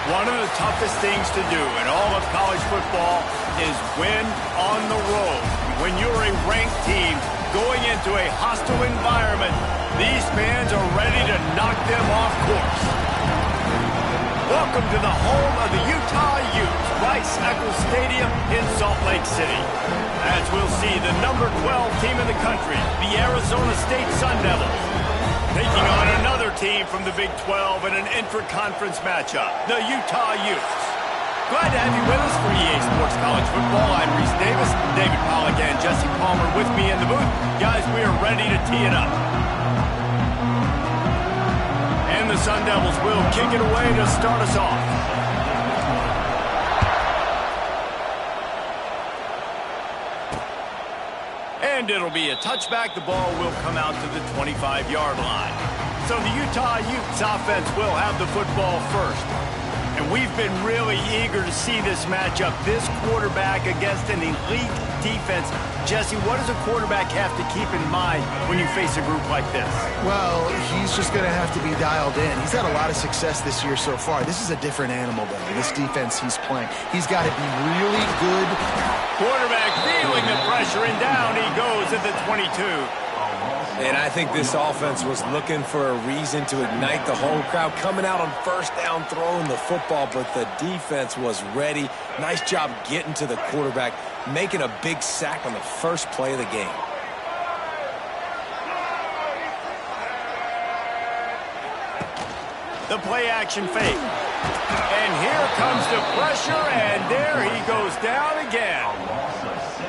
One of the toughest things to do in all of college football is win on the road. When you're a ranked team going into a hostile environment, these fans are ready to knock them off course. Welcome to the home of the Utah Utes, Rice-Eccles Stadium in Salt Lake City. As we'll see the number 12 team in the country, the Arizona State Sun Devils, taking on another team from the Big 12 in an intra-conference matchup, the Utah Utes. Glad to have you with us for EA Sports College Football. I'm Reese Davis, David Pollack and Jesse Palmer with me in the booth. Guys, we are ready to tee it up. And the Sun Devils will kick it away to start us off. And it'll be a touchback. The ball will come out to the 25-yard line. So the Utah Utes offense will have the football first. And we've been really eager to see this matchup, this quarterback against an elite defense. Jesse, what does a quarterback have to keep in mind when you face a group like this? Well, he's just going to have to be dialed in. He's had a lot of success this year so far. This is a different animal, though, this defense he's playing. He's got to be really good. Quarterback feeling the pressure, and down he goes at the 22. And I think this offense was looking for a reason to ignite the home crowd, coming out on first down, throwing the football, but the defense was ready. Nice job getting to the quarterback, making a big sack on the first play of the game. The play action fake. And here comes the pressure, and there he goes down again.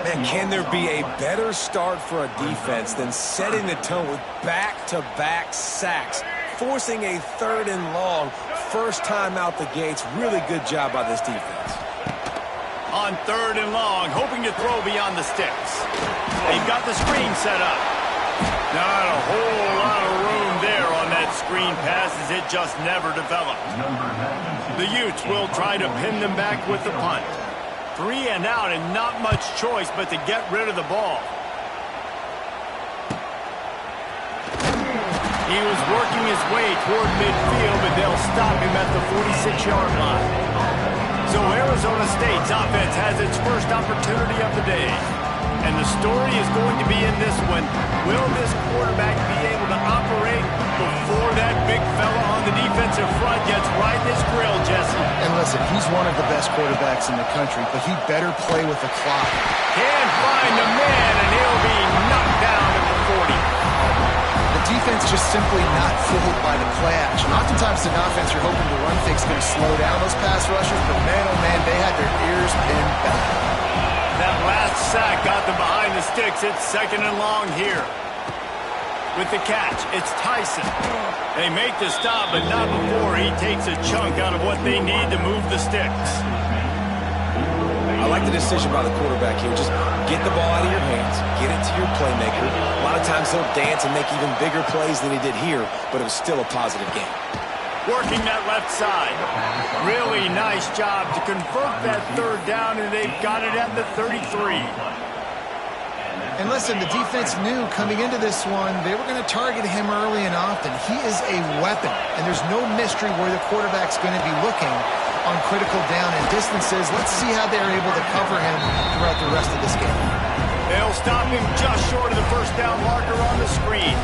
Man, can there be a better start for a defense than setting the tone with back-to-back sacks, forcing a 3rd and long, first time out the gates? Really good job by this defense. On 3rd and long, hoping to throw beyond the sticks. They've got the screen set up. Not a whole lot of room there on that screen pass as it just never developed. The Utes will try to pin them back with the punt. 3 and out and not much choice but to get rid of the ball. He was working his way toward midfield, but they'll stop him at the 46-yard line. So Arizona State's offense has its first opportunity of the day. And the story is going to be in this one. Will this quarterback be able to operate before that big fella on the defensive front gets right in his grill, Jesse? And listen, he's one of the best quarterbacks in the country, but he better play with the clock. Can't find the man, and he'll be knocked down at the 40. The defense just simply not fooled by the play action. Oftentimes an offense you're hoping the run fake is going to slow down those pass rushers, but man, oh man, they had their ears pinned back. That last sack got them behind the sticks. It's 2nd and long here. With the catch, it's Tyson. They make the stop, but not before he takes a chunk out of what they need to move the sticks. I like the decision by the quarterback here. Just get the ball out of your hands, get it to your playmaker. A lot of times he'll dance and make even bigger plays than he did here, but it was still a positive game. Working that left side. Really nice job to convert that 3rd down, and they've got it at the 33. And listen, the defense knew coming into this one, they were going to target him early and often. He is a weapon, and there's no mystery where the quarterback's going to be looking on critical down and distances. Let's see how they're able to cover him throughout the rest of this game. They'll stop him just short of the first down marker on the screen.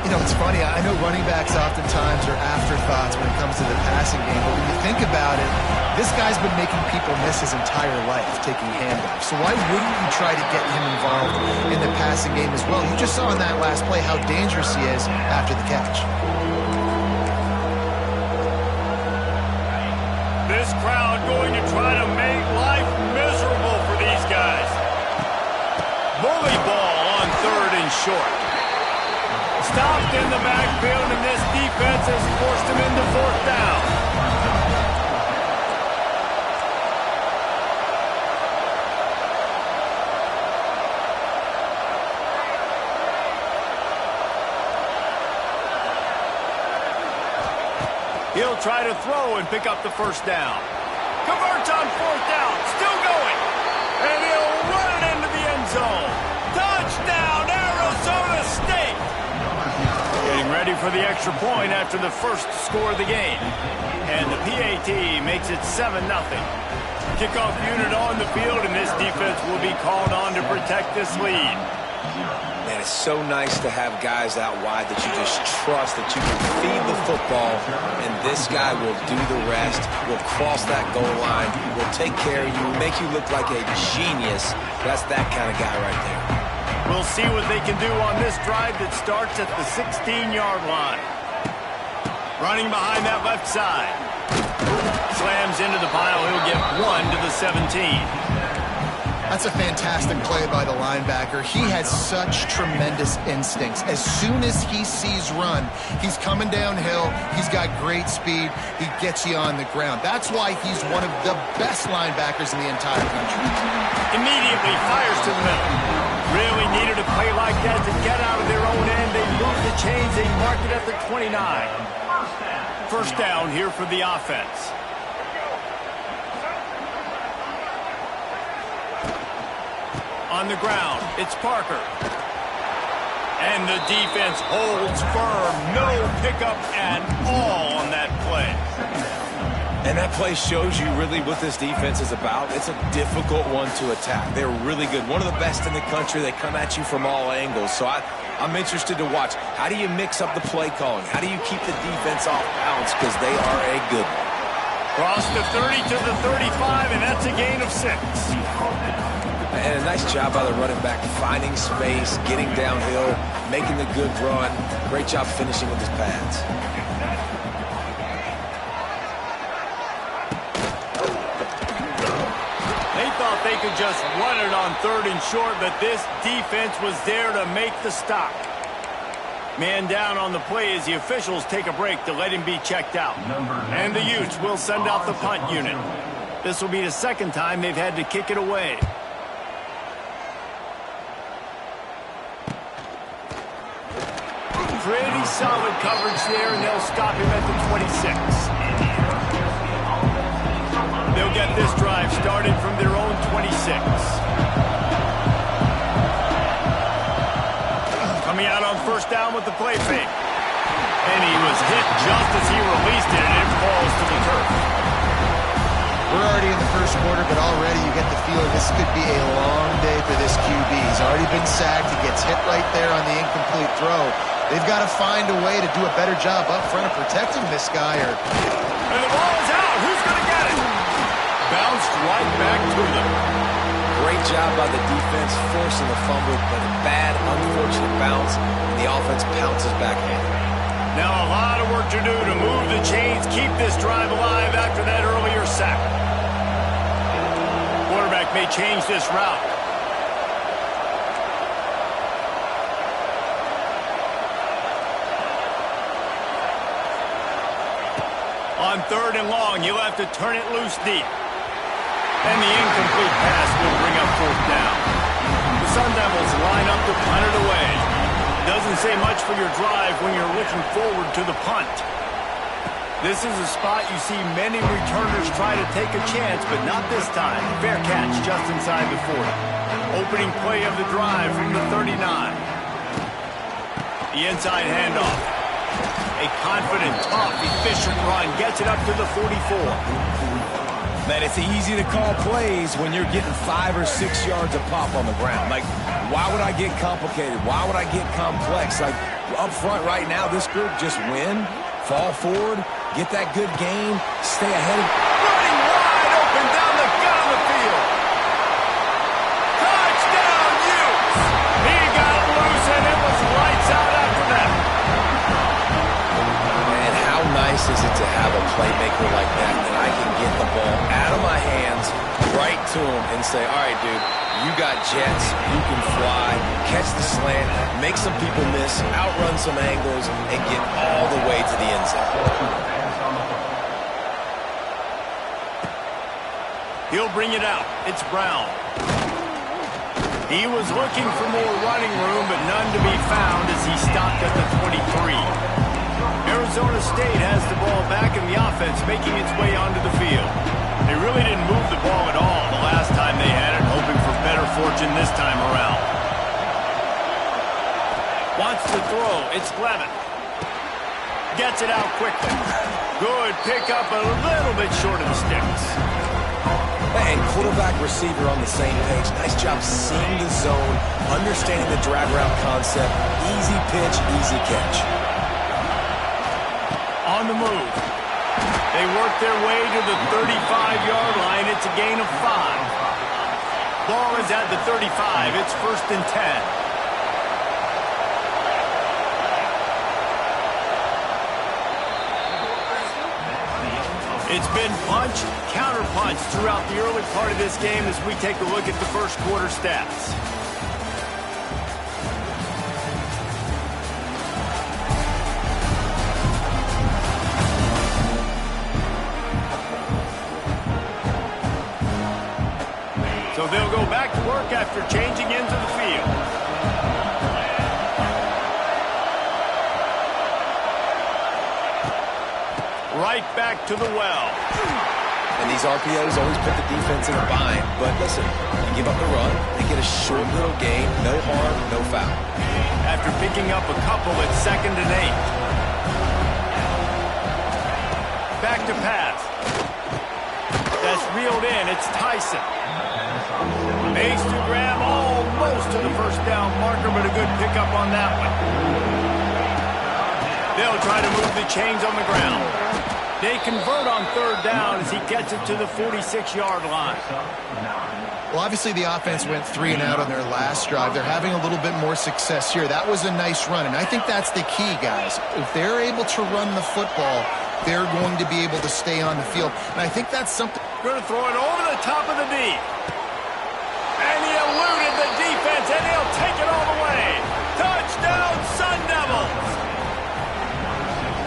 You know, it's funny. I know running backs oftentimes are afterthoughts when it comes to the passing game, but when you think about it, this guy's been making people miss his entire life taking handoffs. So why wouldn't you try to get him involved in the passing game as well? You just saw in that last play how dangerous he is after the catch. This crowd going to try to make life miserable for these guys. Bully ball on 3rd and short. Stopped in the backfield, and this defense has forced him into 4th down. He'll try to throw and pick up the first down. Converts on 4th down, still going. And he'll run it into the end zone. Touchdown, Arizona State! Getting ready for the extra point after the first score of the game. And the PAT makes it 7-0. Kickoff unit on the field, and this defense will be called on to protect this lead. Man, it's so nice to have guys out wide that you just trust that you can feed the football, and this guy will do the rest, will cross that goal line, will take care of you, make you look like a genius. That's that kind of guy right there. We'll see what they can do on this drive that starts at the 16-yard line. Running behind that left side. Slams into the pile. He'll get 1 to the 17. That's a fantastic play by the linebacker. He has such tremendous instincts. As soon as he sees run, he's coming downhill. He's got great speed. He gets you on the ground. That's why he's one of the best linebackers in the entire country. Immediately fires to the middle. Really needed a play like that to get out of their own end. They move the chains. They mark it at the 29. First down here for the offense. On the ground, it's Parker. And the defense holds firm. No pickup at all on that play. And that play shows you really what this defense is about. It's a difficult one to attack. They're really good. One of the best in the country. They come at you from all angles. So I'm interested to watch. How do you mix up the play calling? How do you keep the defense off balance? Because they are a good one. Cross the 30 to the 35, and that's a gain of 6. And a nice job by the running back, finding space, getting downhill, making the good run. Great job finishing with his pads. They thought they could just run it on 3rd and short, but this defense was there to make the stop. Man down on the play as the officials take a break to let him be checked out. And the Utes will send out the punt unit. This will be the second time they've had to kick it away. Pretty solid coverage there, and they'll stop him at the 26. They'll get this drive started from their own 26. Coming out on first down with the play fake. And he was hit just as he released it, and it falls to the turf. We're already in the first quarter, but already you get the feeling this could be a long day for this QB. He's already been sacked. He gets hit right there on the incomplete throw. They've got to find a way to do a better job up front of protecting this guy. And the ball's out. Who's going to get it? Bounced right back to them. Great job by the defense forcing the fumble, but a bad, unfortunate bounce, and the offense pounces back in. Now a lot of work to do to move the chains, keep this drive alive after that earlier sack. Quarterback may change this route. On 3rd and long, you'll have to turn it loose deep. And the incomplete pass will bring up 4th down. The Sun Devils line up to punt it away. Doesn't say much for your drive when you're looking forward to the punt. This is a spot you see many returners try to take a chance, but not this time. Fair catch just inside the 40. Opening play of the drive from the 39. The inside handoff. A confident, tough, efficient run gets it up to the 44. Man, it's easy to call plays when you're getting 5 or 6 yards of pop on the ground. Like, why would I get complicated? Why would I get complex? Like, up front right now, this group just win, fall forward, get that good gain, stay ahead of... Running wide open down the gut of the field. Touchdown, Utes! He got loose, and it was lights out after that. Man, how nice is it to have a playmaker like that I can get the ball out of my hands, right to him, and say, all right, dude, you got jets, you can fly, catch the slant, make some people miss, outrun some angles, and get all the way to the end zone. He'll bring it out. It's Brown. He was looking for more running room, but none to be found as he stopped at the 23. Arizona State has the ball back in the offense, making its way onto the field. They really didn't move the ball at all the last time they had it, hoping for better fortune this time around. Wants to throw. It's Levin. Gets it out quickly. Good pickup, a little bit short of the sticks. And quarterback, receiver on the same page. Nice job seeing the zone, understanding the drag route concept. Easy pitch, easy catch. On the move. They work their way to the 35-yard line. It's a gain of 5. Ball is at the 35. It's 1st and 10. It's been punch, counter-punch throughout the early part of this game as we take a look at the first quarter stats. So they'll go back to work after changing into the field. Right back to the well. And these RPOs always put the defense in a bind. But listen, you give up the run, they get a short little gain, no harm, no foul. After picking up a couple at 2nd and 8. Back to pass. That's reeled in. It's Tyson. Makes to grab almost to the first down marker, but a good pickup on that one. They'll try to move the chains on the ground. They convert on 3rd down as he gets it to the 46-yard line. Well, obviously the offense went 3 and out on their last drive. They're having a little bit more success here. That was a nice run, and I think that's the key, guys. If they're able to run the football, they're going to be able to stay on the field. And I think that's something. Going to throw it over the top of the knee. And he eluded the defense, and he'll take it all the way. Touchdown, Sun Devils!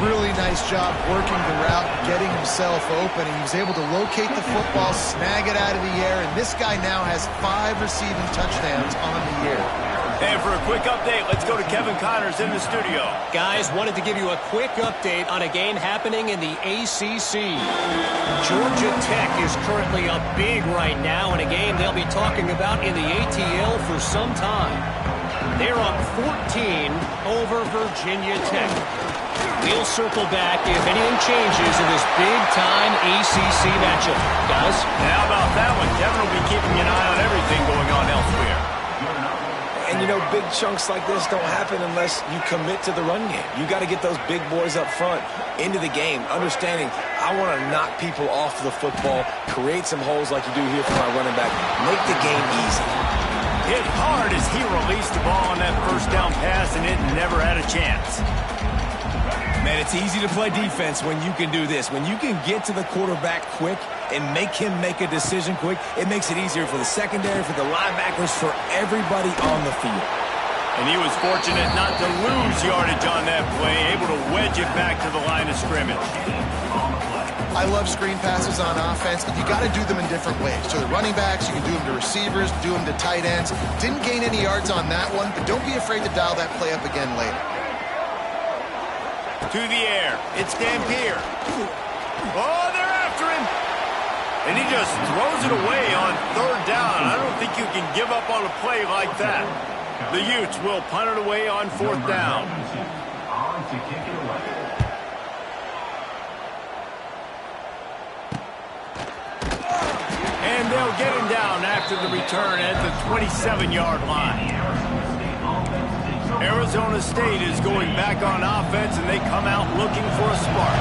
Really nice job working the route, getting himself open, and he was able to locate the football, snag it out of the air, and this guy now has 5 receiving touchdowns on the year. And for a quick update, let's go to Kevin Connors in the studio. Guys, wanted to give you a quick update on a game happening in the ACC. Georgia Tech is currently up big right now in a game they'll be talking about in the ATL for some time. They're up 14 over Virginia Tech. We'll circle back if anything changes in this big-time ACC matchup. Guys? How about that one? Kevin will be keeping an eye on everything going on elsewhere. And, you know, big chunks like this don't happen unless you commit to the run game. You got to get those big boys up front into the game, understanding I want to knock people off the football, create some holes like you do here for my running back, make the game easy. Hit hard as he released the ball on that first down pass, and it never had a chance. Man, it's easy to play defense when you can do this. When you can get to the quarterback quick and make him make a decision quick, it makes it easier for the secondary, for the linebackers, for everybody on the field. And he was fortunate not to lose yardage on that play, able to wedge it back to the line of scrimmage. I love screen passes on offense, but you got to do them in different ways. To the running backs, you can do them to receivers, do them to tight ends. Didn't gain any yards on that one, but don't be afraid to dial that play up again later. To the air. It's Dampier. Oh, they're after him. And he just throws it away on 3rd down. I don't think you can give up on a play like that. The Utes will punt it away on 4th down. And they'll get him down after the return at the 27-yard line. Arizona State is going back on offense, and they come out looking for a spark.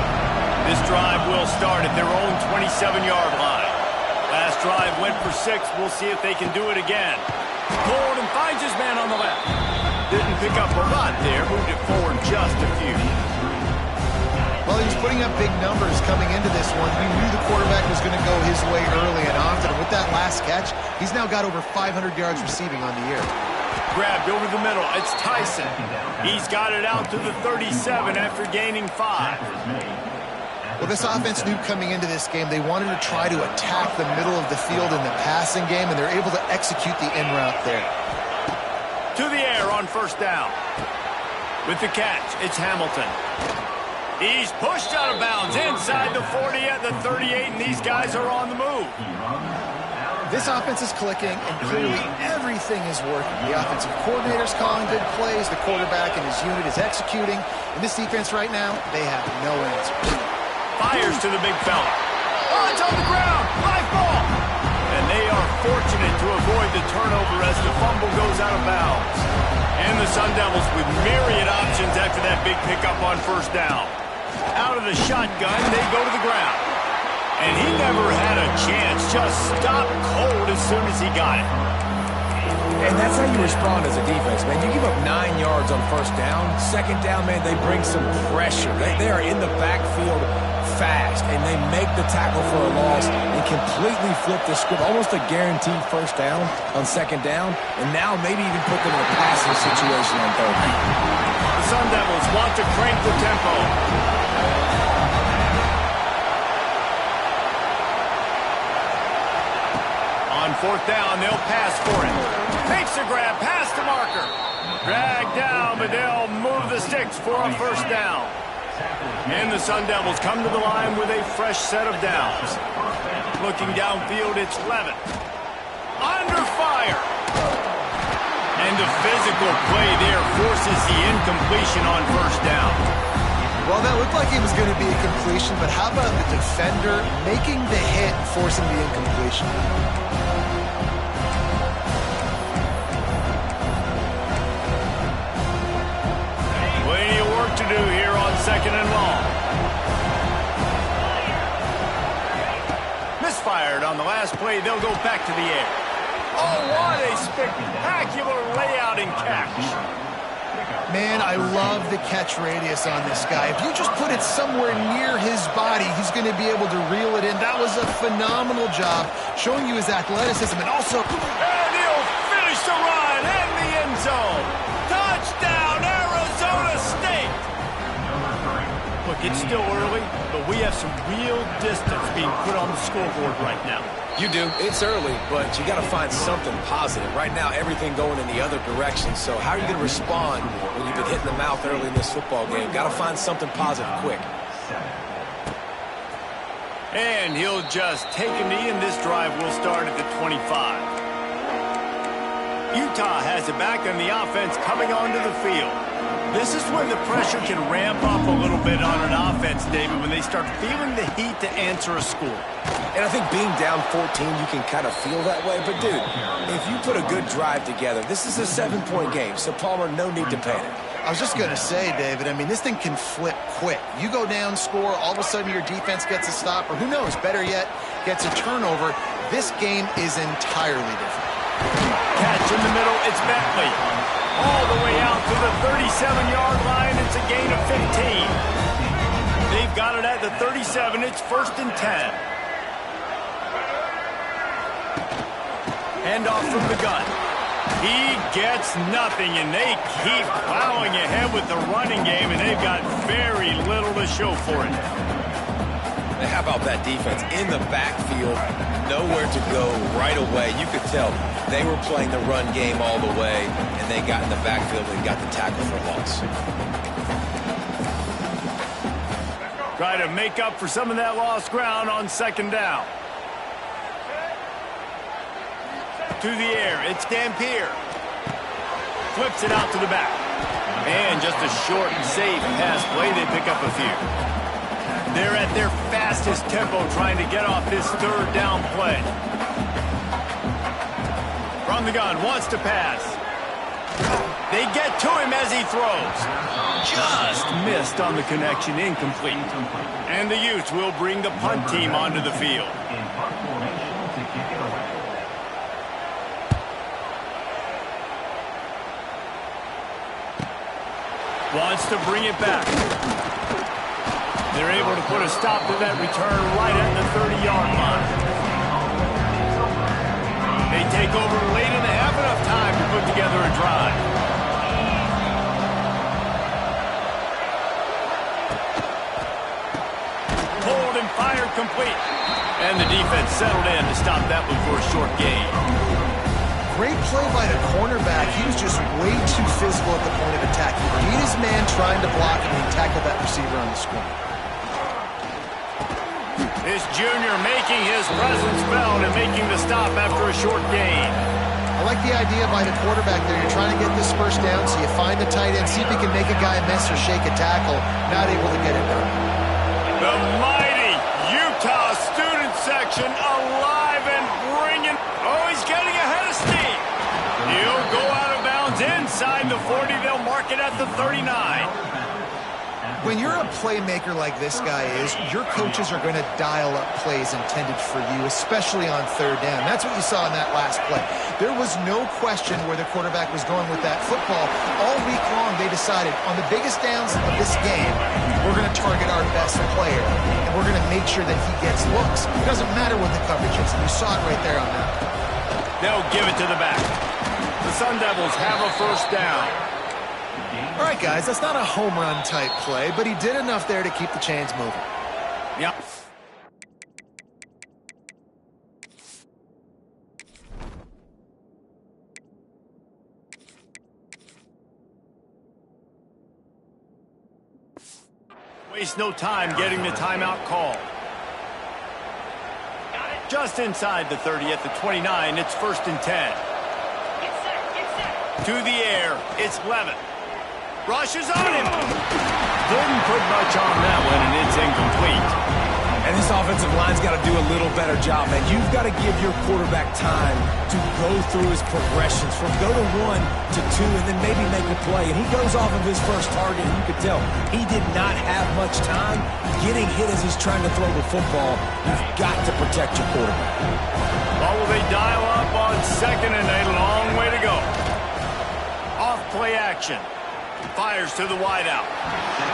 This drive will start at their own 27-yard line. Last drive went for 6. We'll see if they can do it again. Pulled and finds his man on the left. Didn't pick up a lot there. Moved it forward just a few. Well, he was putting up big numbers coming into this one. We knew the quarterback was going to go his way early and often. And with that last catch, he's now got over 500 yards receiving on the year. Grabbed over the middle. It's Tyson. He's got it out to the 37 after gaining 5. Well, this offense knew coming into this game they wanted to try to attack the middle of the field in the passing game, and they're able to execute the in route there. To the air on 1st down. With the catch, it's Hamilton. He's pushed out of bounds inside the 40 at the 38, and these guys are on the move. This offense is clicking, and clearly everything is working. The offensive coordinator's calling good plays, the quarterback and his unit is executing, and this defense right now, they have no answers. Fires to the big fella. Oh, it's on the ground. Live ball. And they are fortunate to avoid the turnover as the fumble goes out of bounds. And the Sun Devils with myriad options after that big pickup on first down. Out of the shotgun, they go to the ground. And he never had a chance, just stopped cold as soon as he got it. And that's how you respond as a defense, man. You give up 9 yards on first down. Second down, man, they bring some pressure. They are in the backfield fast, and they make the tackle for a loss and completely flip the script. Almost a guaranteed first down on second down, and now maybe even put them in a passing situation on third down. The Sun Devils want to crank the tempo. On fourth down, they'll pass for it. Takes a grab, pass to marker. Dragged down, but they'll move the sticks for a first down. And the Sun Devils come to the line with a fresh set of downs. Looking downfield, it's Levin. Under fire. And the physical play there forces the incompletion on first down. Well, that looked like it was going to be a completion, but how about the defender making the hit, forcing the incompletion? Plenty of work to do here on second and long. Misfired on the last play. They'll go back to the air. Oh, what a spectacular layout and catch. Man, I love the catch radius on this guy. If you just put it somewhere near his body, he's going to be able to reel it in. That was a phenomenal job, showing you his athleticism and also... And he'll finish the run in the end zone. Touchdown, Arizona State. Look, it's still early, but we have some real distance being put on the scoreboard right now. You do. It's early, but you got to find something positive. Right now, everything going in the other direction. So how are you going to respond when you've been hit in the mouth early in this football game? Got to find something positive quick. And he'll just take a knee, and this drive will start at the 25. Utah has it back, and the offense coming onto the field. This is when the pressure can ramp up a little bit on an offense, David, when they start feeling the heat to answer a score. And I think being down 14, you can kind of feel that way. But, dude, if you put a good drive together, this is a 7-point game. So, Palmer, no need to panic. I was just going to say, David, I mean, this thing can flip quick. You go down, score, all of a sudden your defense gets a stop, or who knows, better yet, gets a turnover. This game is entirely different. Catch in the middle, it's Bentley. All the way out to the 37-yard line. It's a gain of 15. They've got it at the 37. It's 1st and 10. Handoff from the gun. He gets nothing, and they keep plowing ahead with the running game, and they've got very little to show for it. How about that defense in the backfield, nowhere to go right away. You could tell they were playing the run game all the way, and they got in the backfield and got the tackle for loss. Try to make up for some of that lost ground on second down. To the air, it's Dampier. Flips it out to the back. And just a short and safe pass play, they pick up a few. They're at their fastest tempo trying to get off this third down play. From the gun, wants to pass. They get to him as he throws. Just missed on the connection, incomplete. And the Utes will bring the punt team onto the field. Wants to bring it back. They're able to put a stop to that return right at the 30-yard line. They take over late in the half, enough time to put together a drive. Pulled and fired complete. And the defense settled in to stop that one for a short gain. Great play by the cornerback. He was just way too physical at the point of attack. He beat his man trying to block him, and he tackled that receiver on the screen. This junior making his presence felt and making the stop after a short gain. I like the idea by the quarterback there. You're trying to get this first down, so you find the tight end, see if he can make a guy miss or shake a tackle. Not able to get it done. The mighty Utah student section alive and bringing. Oh, he's getting ahead of steam. He'll go out of bounds inside the 40. They'll mark it at the 39. When you're a playmaker like this guy is, your coaches are going to dial up plays intended for you, especially on third down. That's what you saw in that last play. There was no question where the quarterback was going with that football. All week long, they decided on the biggest downs of this game, we're going to target our best player, and we're going to make sure that he gets looks. It doesn't matter what the coverage is, and you saw it right there on that. They'll give it to the back. The Sun Devils have a first down. All right, guys, that's not a home run type play, but he did enough there to keep the chains moving. Yep. Waste no time getting the timeout call. Just inside the 30 at the 29, it's 1st and 10. To the air, it's Levitt. Rushes on him. Didn't put much on that one, and it's incomplete. And this offensive line's got to do a little better job, man. You've got to give your quarterback time to go through his progressions from go to 1 to 2 and then maybe make a play. And he goes off of his first target, and you could tell he did not have much time getting hit as he's trying to throw the football. You've got to protect your quarterback. Well, will they dial up on 2nd and a long way to go? Off play action. Fires to the wideout.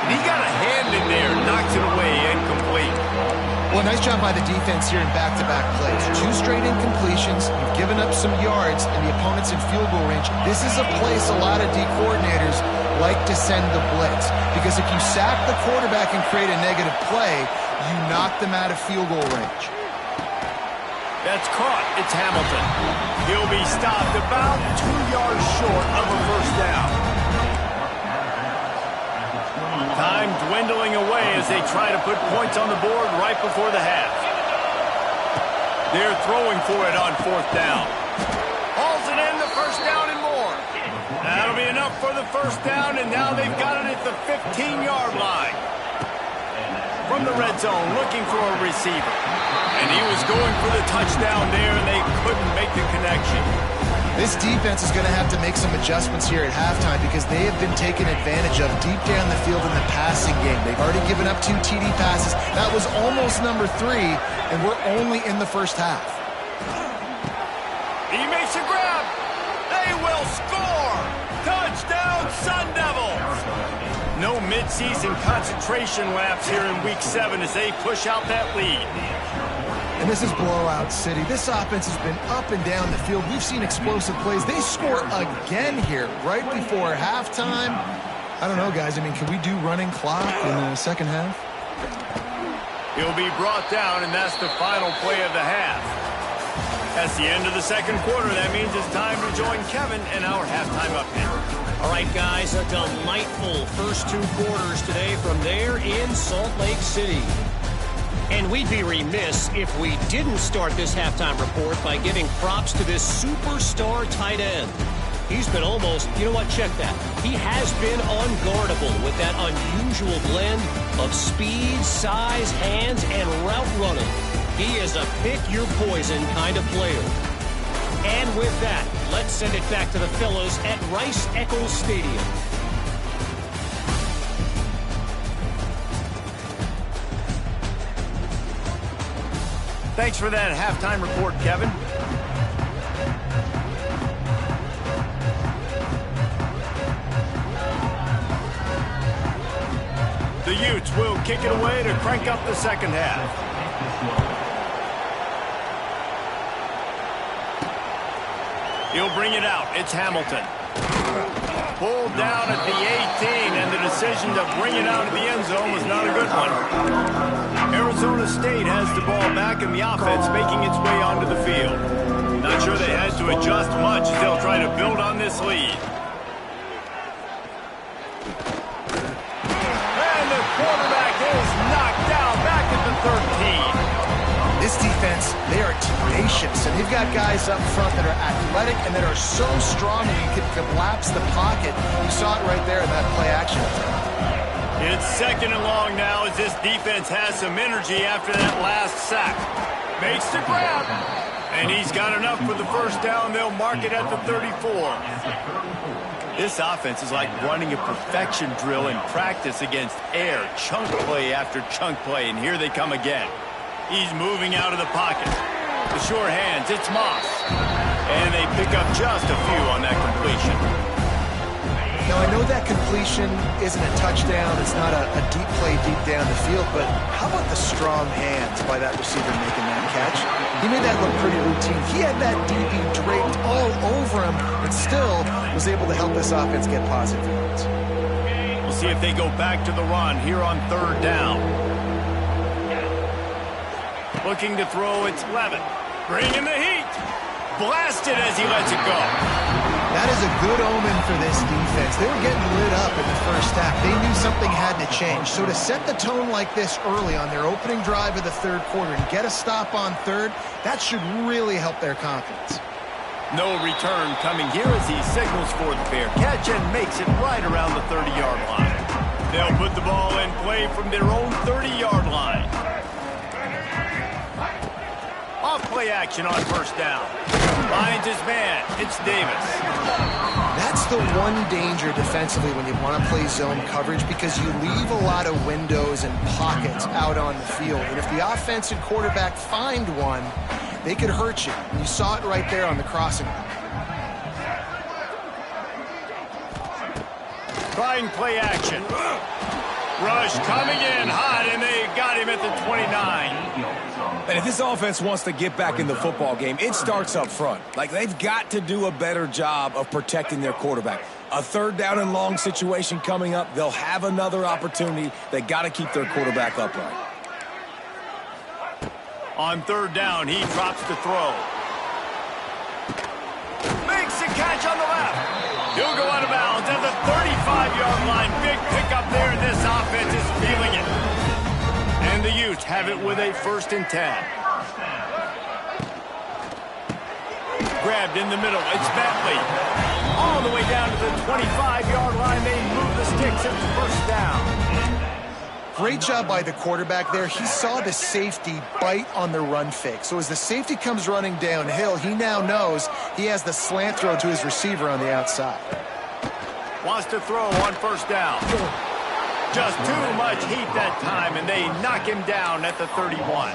He got a hand in there, knocks it away, incomplete. Well, nice job by the defense here in back-to-back plays. 2 straight incompletions. You've given up some yards, and the opponent's in field goal range. This is a place a lot of D coordinators like to send the blitz, because if you sack the quarterback and create a negative play, you knock them out of field goal range. That's caught. It's Hamilton. He'll be stopped about 2 yards short of a first down. Time dwindling away as they try to put points on the board right before the half. They're throwing for it on 4th down. Hauls it in, the first down and more. That'll be enough for the first down, and now they've got it at the 15-yard line. From the red zone, looking for a receiver. And he was going for the touchdown there, and they couldn't make the connection. This defense is going to have to make some adjustments here at halftime because they have been taken advantage of deep down the field in the passing game. They've already given up 2 TD passes. That was almost number 3, and we're only in the first half. He makes a grab. They will score. Touchdown, Sun Devils. No midseason concentration laps here in Week 7 as they push out that lead. And this is blowout city. This offense has been up and down the field. We've seen explosive plays. They score again here right before halftime. I don't know, guys. I mean, can we do running clock in the second half? He'll be brought down, and that's the final play of the half. That's the end of the second quarter. That means it's time to join Kevin in our halftime update. All right, guys, a delightful first 2 quarters today from there in Salt Lake City. And we'd be remiss if we didn't start this halftime report by giving props to this superstar tight end. He's been almost, you know what, check that. He has been unguardable with that unusual blend of speed, size, hands, and route running. He is a pick-your-poison kind of player. And with that, let's send it back to the fellas at Rice-Eccles Stadium. Thanks for that halftime report, Kevin. The Utes will kick it away to crank up the second half. He'll bring it out. It's Hamilton. Pulled down at the 18, and the decision to bring it out of the end zone was not a good one. Arizona State has the ball back in the offense, making its way onto the field. Not sure they had to adjust much as they'll try to build on this lead. And the quarterback is knocked down back at the 13. This defense, they are tenacious, and they've got guys up front that are athletic and that are so strong that you can collapse the pocket. You saw it right there in that play action. It's 2nd and long now as this defense has some energy after that last sack. Makes the grab, and he's got enough for the first down. They'll mark it at the 34. This offense is like running a perfection drill in practice against air, chunk play after chunk play, and here they come again. He's moving out of the pocket. The sure hands, it's Moss. And they pick up just a few on that completion. Now, I know that completion isn't a touchdown. It's not a deep play deep down the field, but how about the strong hands by that receiver making that catch? He made that look pretty routine. He had that DB draped all over him and still was able to help this offense get positive yards. We'll see if they go back to the run here on 3rd down. Looking to throw, it's Levitt. Bringing the heat. Blasted as he lets it go. That is a good omen for this defense. They were getting lit up in the first half. They knew something had to change. So to set the tone like this early on their opening drive of the 3rd quarter and get a stop on 3rd, that should really help their confidence. No return coming here as he signals for the fair catch and makes it right around the 30-yard line. They'll put the ball in play from their own 30-yard line. Off play action on 1st down. Finds his man. It's Davis. That's the one danger defensively when you want to play zone coverage, because you leave a lot of windows and pockets out on the field. And if the offense and quarterback find one, they could hurt you. And you saw it right there on the crossing. Trying play action. Rush coming in hot, and they got him at the 29. And if this offense wants to get back in the football game, it starts up front. Like, they've got to do a better job of protecting their quarterback. A 3rd down and long situation coming up, they'll have another opportunity. They got to keep their quarterback upright. On 3rd down, he drops to throw. Makes the catch on the left. He'll go out of bounds at the 35-yard line. Big pickup there, and this offense is feeling it. And the Utes have it with a 1st and 10. Grabbed in the middle. It's Bentley. All the way down to the 25-yard line. They move the sticks. It's 1st down. Great job by the quarterback there. He saw the safety bite on the run fake. So as the safety comes running downhill, he now knows he has the slant throw to his receiver on the outside. Wants to throw on 1st down. Just too much heat that time, and they knock him down at the 31.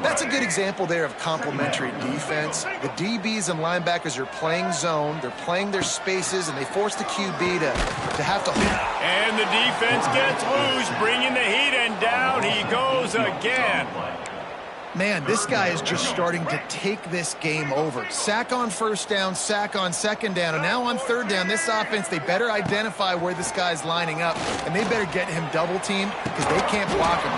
That's a good example there of complementary defense. The DBs and linebackers are playing zone, they're playing their spaces, and they force the QB to have to hold. And the defense gets loose, bringing the heat, and down he goes again. Man, this guy is just starting to take this game over. Sack on 1st down, sack on 2nd down, and now on 3rd down, this offense, they better identify where this guy's lining up, and they better get him double-teamed because they can't block him.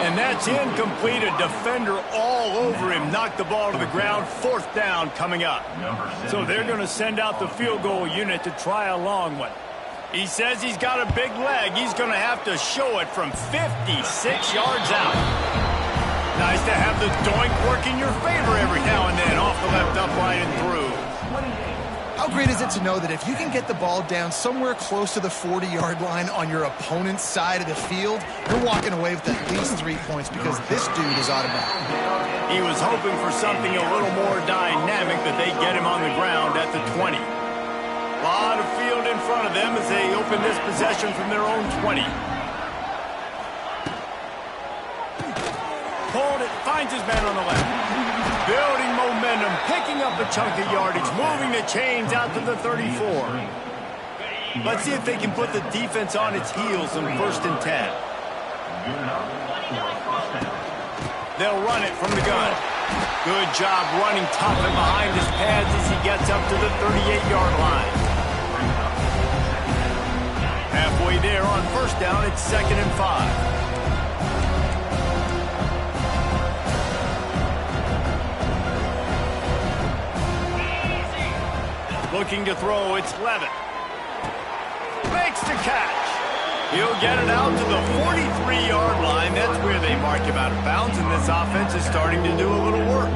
And that's incomplete. A defender all over him. Knocked the ball to the ground. 4th down coming up. So they're going to send out the field goal unit to try a long one. He says he's got a big leg. He's going to have to show it from 56 yards out. Nice to have the doink work in your favor every now and then. Off the left upright and through. How great is it to know that if you can get the ball down somewhere close to the 40-yard line on your opponent's side of the field, you're walking away with at least 3 points because this dude is automatic. He was hoping for something a little more dynamic, but they get him on the ground at the 20. A lot of field in front of them as they open this possession from their own 20. Pulled it, finds his man on the left. Building momentum, picking up a chunk of yardage, moving the chains out to the 34. Let's see if they can put the defense on its heels in 1st and 10. They'll run it from the gun. Good job running tough and behind his pads as he gets up to the 38-yard line. Halfway there on 1st down, it's 2nd and 5. Looking to throw, it's Levitt. Makes the catch. He'll get it out to the 43-yard line. That's where they mark him out of bounds, and this offense is starting to do a little work.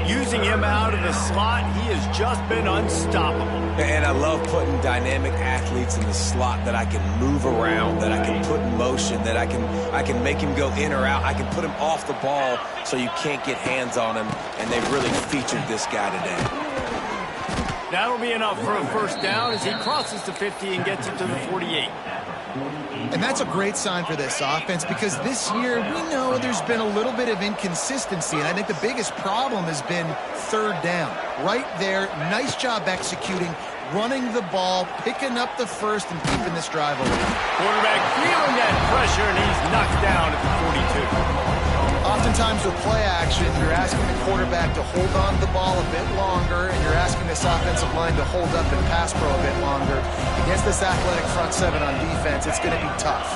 Using him out of the slot, he has just been unstoppable. And I love putting dynamic athletes in the slot that I can move around, that I can put in motion, that I can make him go in or out. I can put him off the ball so you can't get hands on him, and they've really featured this guy today. That'll be enough for a first down as he crosses the 50 and gets it to the 48. And that's a great sign for this offense because this year we know there's been a little bit of inconsistency, and I think the biggest problem has been third down. Right there, nice job executing, running the ball, picking up the first, and keeping this drive alive. Quarterback feeling that pressure, and he's knocked down at the 42. Oftentimes with play action, you're asking the quarterback to hold on to the ball a bit longer, and you're asking this offensive line to hold up and pass pro a bit longer. Against this athletic front seven on defense, it's going to be tough.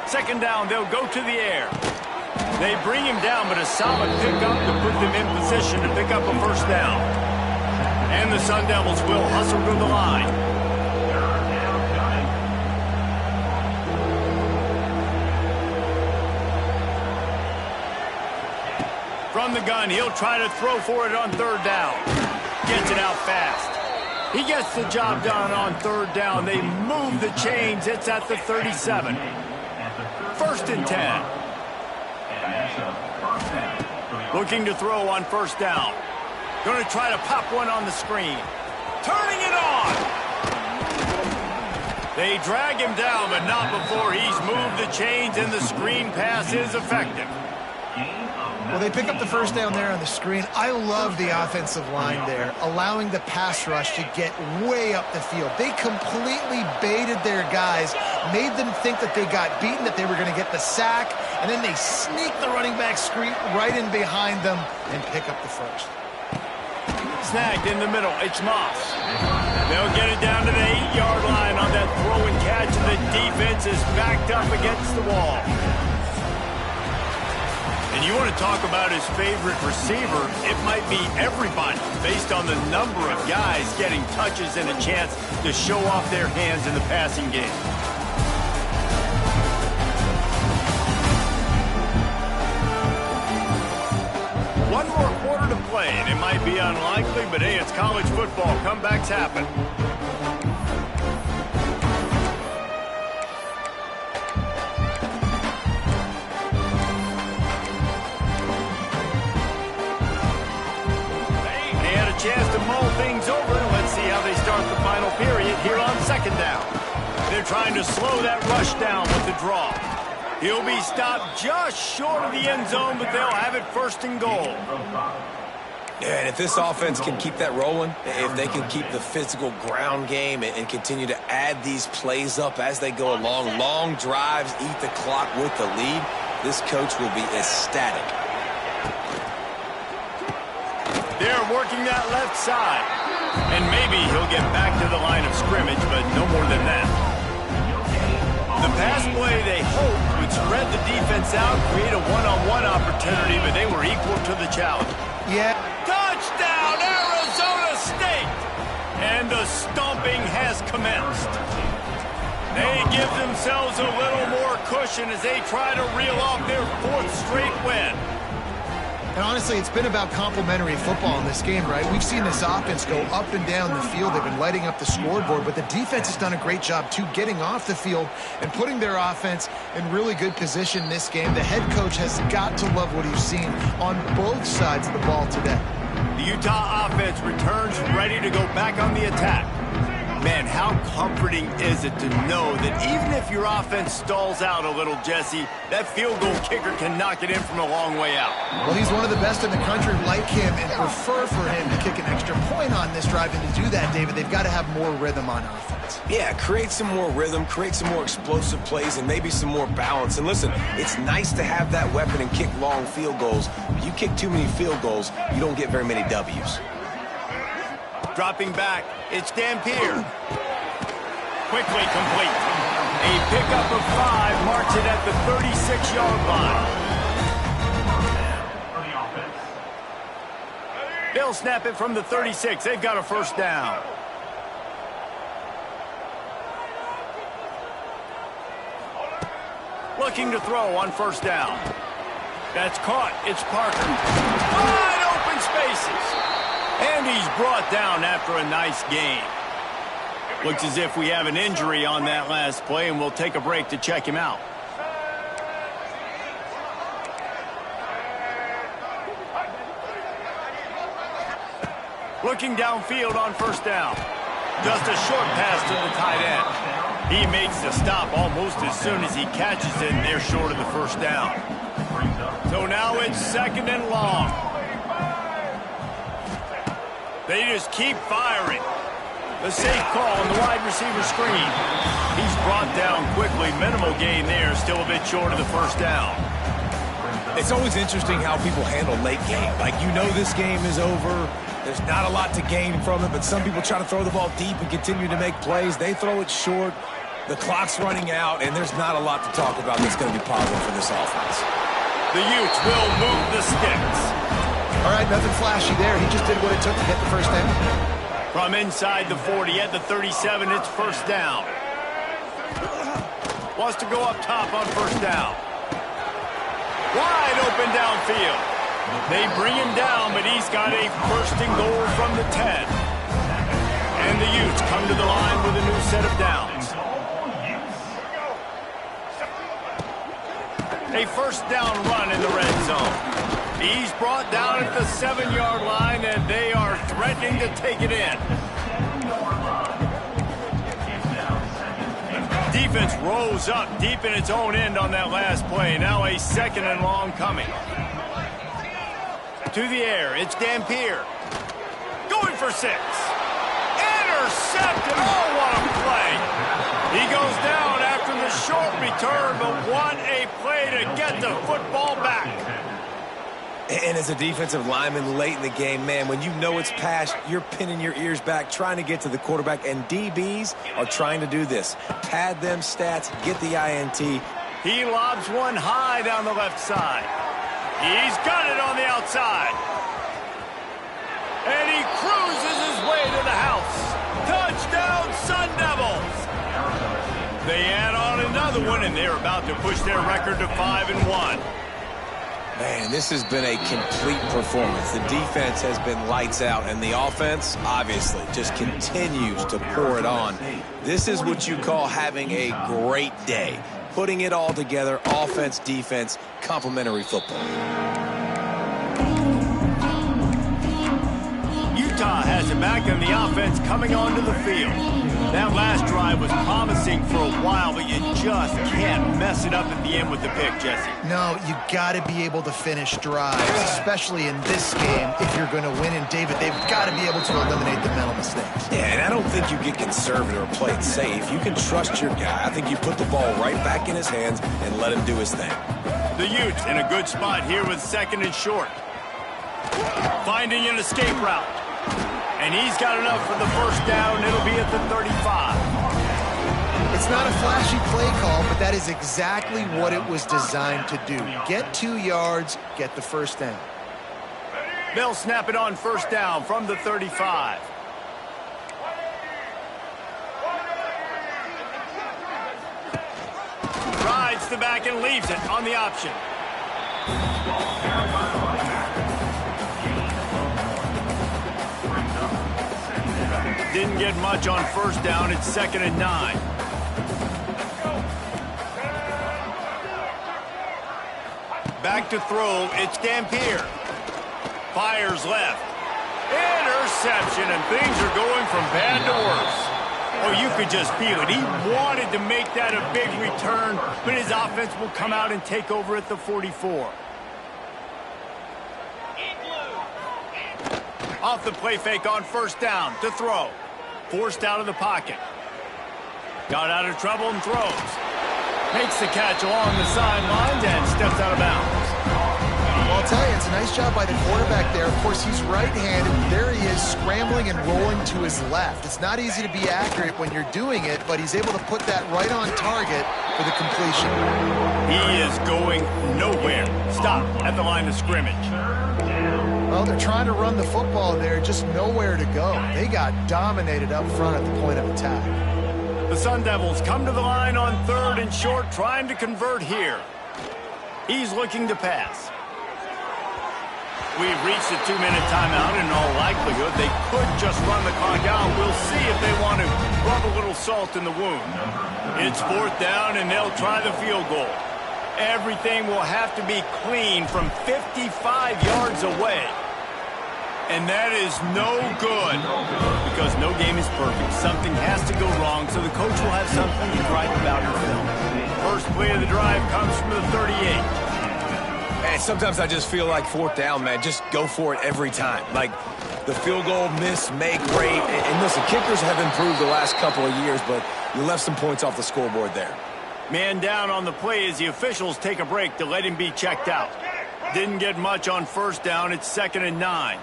Second down, they'll go to the air. They bring him down, but a solid pickup to put them in position to pick up a first down. And the Sun Devils will hustle to the line. From the gun, he'll try to throw for it on third down. Gets it out fast. He gets the job done on third down. They move the chains. It's at the 37. First and 10. Looking to throw on first down. Going to try to pop one on the screen. Turning it on. They drag him down, but not before he's moved the chains, and the screen pass is effective. Well, they pick up the first down there on the screen. I love the offensive line there, allowing the pass rush to get way up the field. They completely baited their guys, made them think that they got beaten, that they were going to get the sack, and then they sneak the running back screen right in behind them and pick up the first. Snagged in the middle. It's Moss. They'll get it down to the 8-yard line on that throw and catch, and the defense is backed up against the wall. And you want to talk about his favorite receiver, it might be everybody based on the number of guys getting touches and a chance to show off their hands in the passing game. One more quarter to play, and it might be unlikely, but hey, it's college football. Comebacks happen. Chance to mull things over. Let's see how they start the final period here on second down. They're trying to slow that rush down with the draw. He'll be stopped just short of the end zone, but they'll have it first and goal. Yeah, and if this offense can keep that rolling, if they can keep the physical ground game and continue to add these plays up as they go along, long drives, eat the clock with the lead, this coach will be ecstatic. They're working that left side. And maybe he'll get back to the line of scrimmage, but no more than that. The pass play they hoped would spread the defense out, create a one-on-one opportunity, but they were equal to the challenge. Yeah. Touchdown, Arizona State! And the stomping has commenced. They give themselves a little more cushion as they try to reel off their fourth straight win. And honestly, it's been about complementary football in this game, right? We've seen this offense go up and down the field. They've been lighting up the scoreboard, but the defense has done a great job, too, getting off the field and putting their offense in really good position in this game. The head coach has got to love what he's seen on both sides of the ball today. The Utah offense returns ready to go back on the attack. Man, how comforting is it to know that even if your offense stalls out a little, Jesse, that field goal kicker can knock it in from a long way out. Well, he's one of the best in the country like him, and prefer for him to kick an extra point on this drive. And to do that, David, they've got to have more rhythm on offense. Yeah, create some more rhythm, create some more explosive plays, and maybe some more balance. And listen, it's nice to have that weapon and kick long field goals. But you kick too many field goals, you don't get very many W's. Dropping back, it's Dampier. Quickly complete. A pickup of 5 marks it at the 36-yard line. They'll snap it from the 36. They've got a first down. Looking to throw on first down. That's caught. It's Parker. Wide open spaces. And he's brought down after a nice gain. Looks as if we have an injury on that last play, and we'll take a break to check him out. Looking downfield on first down. Just a short pass to the tight end. He makes the stop almost as soon as he catches it, and they're short of the first down. So now it's second and long. They just keep firing. The safe call on the wide receiver screen. He's brought down quickly. Minimal gain there, still a bit short of the first down. It's always interesting how people handle late game. Like, you know this game is over. There's not a lot to gain from it, but some people try to throw the ball deep and continue to make plays. They throw it short. The clock's running out, and there's not a lot to talk about that's going to be positive for this offense. The Utes will move the sticks. All right, nothing flashy there. He just did what it took to get the first down. From inside the 40 at the 37, it's first down. Wants to go up top on first down. Wide open downfield. They bring him down, but he's got a first and goal from the 10. And the Utes come to the line with a new set of downs. A first down run in the red zone. He's brought down at the 7-yard line, and they are threatening to take it in. Defense rose up deep in its own end on that last play. Now a second and long coming. To the air, it's Dampier. Going for 6. Intercepted. Oh, what a play. He goes down after the short return, but what a play to get the football back. And as a defensive lineman late in the game, man, when you know it's past, you're pinning your ears back, trying to get to the quarterback, and DBs are trying to do this. Pad them stats, get the INT. He lobs one high down the left side. He's got it on the outside. And he cruises his way to the house. Touchdown, Sun Devils. They add on another one, and they're about to push their record to 5-1. Man, this has been a complete performance. The defense has been lights out, and the offense, obviously, just continues to pour it on. This is what you call having a great day. Putting it all together, offense, defense, complementary football. Utah has it back, and the offense coming onto the field. That last drive was promising for a while, but you just can't mess it up at the end with the pick, Jesse. No, you got to be able to finish drives, especially in this game if you're going to win. And, David, they've got to be able to eliminate the mental mistakes. Yeah, and I don't think you get conservative or play it safe. You can trust your guy. I think you put the ball right back in his hands and let him do his thing. The Utes in a good spot here with second and short. Finding an escape route. And he's got enough for the first down. It'll be at the 35. It's not a flashy play call, but that is exactly what it was designed to do. Get 2 yards, get the first down. They'll snap it on first down from the 35. Rides the back and leaves it on the option. Didn't get much on first down. It's 2nd and 9. Back to throw. It's Dampier. Fires left. Interception, and things are going from bad to worse. Oh, you could just feel it. He wanted to make that a big return, but his offense will come out and take over at the 44. Off the play fake on first down to throw. Forced out of the pocket. Got out of trouble and throws. Makes the catch along the sidelines and steps out of bounds. Well, I'll tell you, it's a nice job by the quarterback there. Of course, he's right-handed. There he is, scrambling and rolling to his left. It's not easy to be accurate when you're doing it, but he's able to put that right on target for the completion. He is going nowhere. Stop at the line of scrimmage. Well, they're trying to run the football there, just nowhere to go. They got dominated up front at the point of attack. The Sun Devils come to the line on 3rd and short, trying to convert here. He's looking to pass. We've reached a 2-minute timeout. In all likelihood, they could just run the clock out. We'll see if they want to rub a little salt in the wound. It's 4th down, and they'll try the field goal. Everything will have to be clean from 55 yards away. And that is no good because no game is perfect. Something has to go wrong, so the coach will have something to gripe about in film. First play of the drive comes from the 38. And sometimes I just feel like 4th down, man. Just go for it every time. Like the field goal, miss, make, great. And listen, kickers have improved the last couple of years, but you left some points off the scoreboard there. Man down on the play as the officials take a break to let him be checked out. Didn't get much on 1st down. It's 2nd and 9.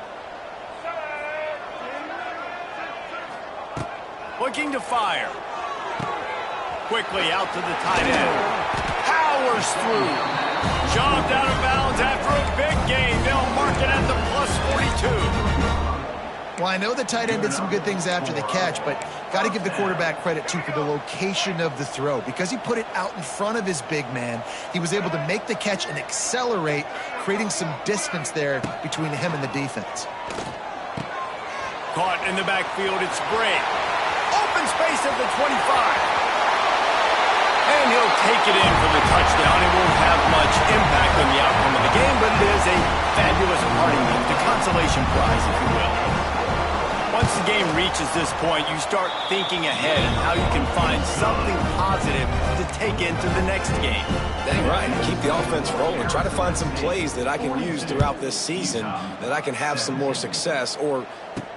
Looking to fire. Quickly out to the tight end. Powers through. Shoved out of bounds after a big gain. They'll mark it at the +42. Well, I know the tight end did some good things after the catch, but got to give the quarterback credit, too, for the location of the throw. Because he put it out in front of his big man, he was able to make the catch and accelerate, creating some distance there between him and the defense. Caught in the backfield, it's Bray. Open space at the 25. And he'll take it in for the touchdown. It won't have much impact on the outcome of the game, but it is a fabulous parting gift, a consolation prize, if you will. Once the game reaches this point, you start thinking ahead and how you can find something positive to take into the next game. Dang right. Keep the offense rolling. Try to find some plays that I can use throughout this season that I can have some more success, or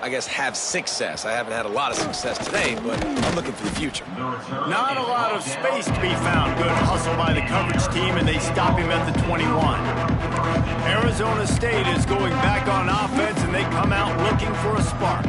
I guess have success. I haven't had a lot of success today, but I'm looking for the future. Not a lot of space to be found. Good hustle by the coverage team, and they stop him at the 21. Arizona State is going back on offense, and they come out looking for a spark.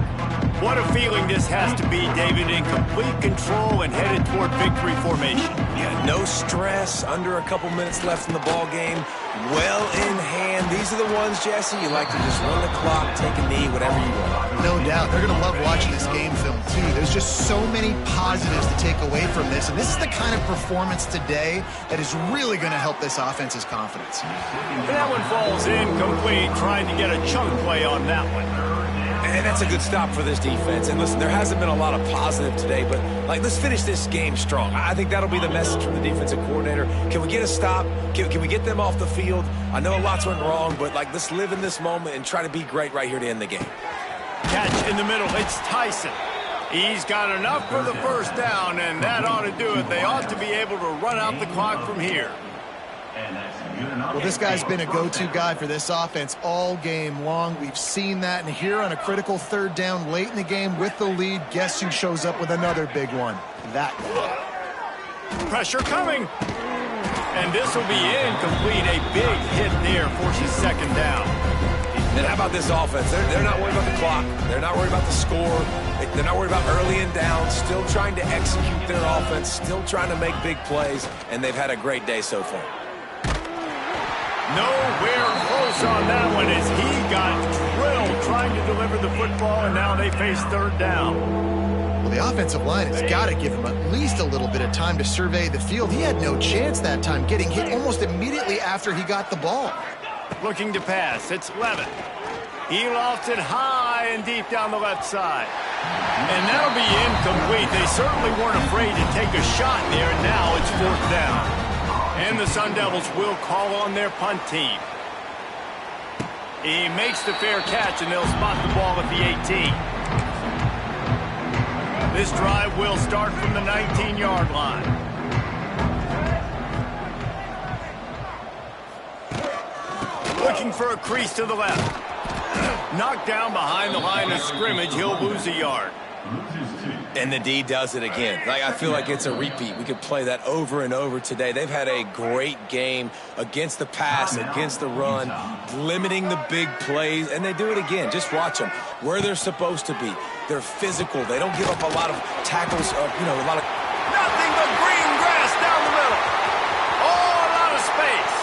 What a feeling this has to be, David, in complete control and headed toward victory formation. Yeah, no stress, under a couple minutes left in the ball game, well in hand. These are the ones, Jesse, you like to just run the clock, take a knee, whatever you want. No doubt. They're going to love watching this game film, too. There's just so many positives to take away from this, and this is the kind of performance today that is really going to help this offense's confidence. And that one falls incomplete, trying to get a chunk play on that one. And that's a good stop for this defense. And listen, there hasn't been a lot of positive today, but let's finish this game strong. I think that'll be the message from the defensive coordinator. Can we get a stop? Can we get them off the field? I know lots went wrong, but let's live in this moment and try to be great right here to end the game. Catch in the middle. It's Tyson. He's got enough for the 1st down, and that ought to do it. They ought to be able to run out the clock from here. Well, this guy's been a go-to guy for this offense all game long. We've seen that, and here on a critical 3rd down late in the game with the lead, guess who shows up with another big one? That guy. Pressure coming. And this will be incomplete. A big hit there forces 2nd down. And how about this offense? They're not worried about the clock. They're not worried about the score. They're not worried about early and down. Still trying to execute their offense. Still trying to make big plays. And they've had a great day so far. Nowhere close on that one as he got drilled trying to deliver the football, and now they face 3rd down. Well, the offensive line has got to give him at least a little bit of time to survey the field. He had no chance that time, getting hit almost immediately after he got the ball. Looking to pass. It's Levin. He lofts it high and deep down the left side. And that'll be incomplete. They certainly weren't afraid to take a shot there, and now it's 4th down. And the Sun Devils will call on their punt team. He makes the fair catch, and they'll spot the ball at the 18. This drive will start from the 19-yard line. Looking for a crease to the left. Knocked down behind the line of scrimmage. He'll lose a yard. And the D does it again. I feel like it's a repeat. We could play that over and over today. They've had a great game against the pass, against the run, limiting the big plays, and they do it again. Just watch them where they're supposed to be. They're physical. They don't give up a lot of tackles, a lot of... Nothing but green grass down the middle. Oh, a lot of space.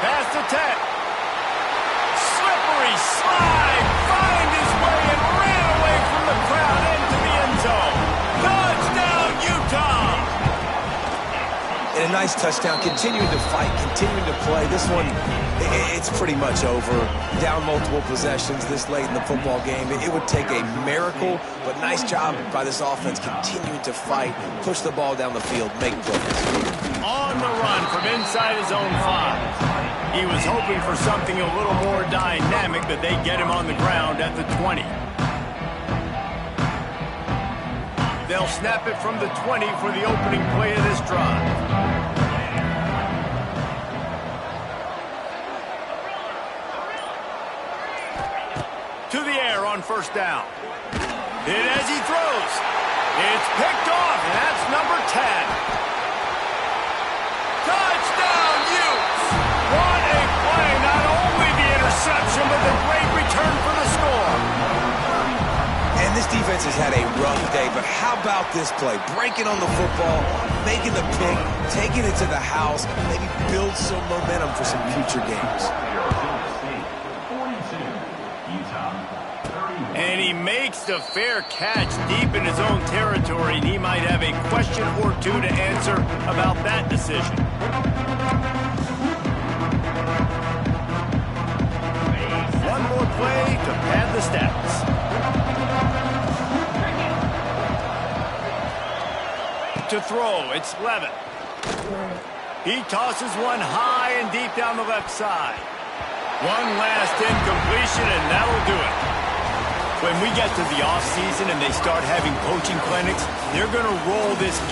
Pass to Tech. Slippery slide. Find his way and ran away from the crowd into the end zone. Touchdown, Utah. And a nice touchdown, continuing to fight, continuing to play. This one, it's pretty much over. Down multiple possessions this late in the football game. It would take a miracle, but nice job by this offense continuing to fight, push the ball down the field, make plays. On the run from inside his own 5. He was hoping for something a little more dynamic, but they get him on the ground at the 20. They'll snap it from the 20 for the opening play of this drive. To the air on first down. And as he throws, it's picked off, and that's number 10. Touchdown, Utes! What a play! Not only the interception, but the great return for the score. And this defense has had a rough day, but how about this play? Breaking on the football, making the pick, taking it to the house, maybe build some momentum for some future games. And he makes the fair catch deep in his own territory, and he might have a question or two to answer about that decision. One more play to pad the stats. To throw, it's Levin. He tosses one high and deep down the left side. One last incompletion, and that'll do it. When we get to the offseason and they start having coaching clinics, they're going to roll this game.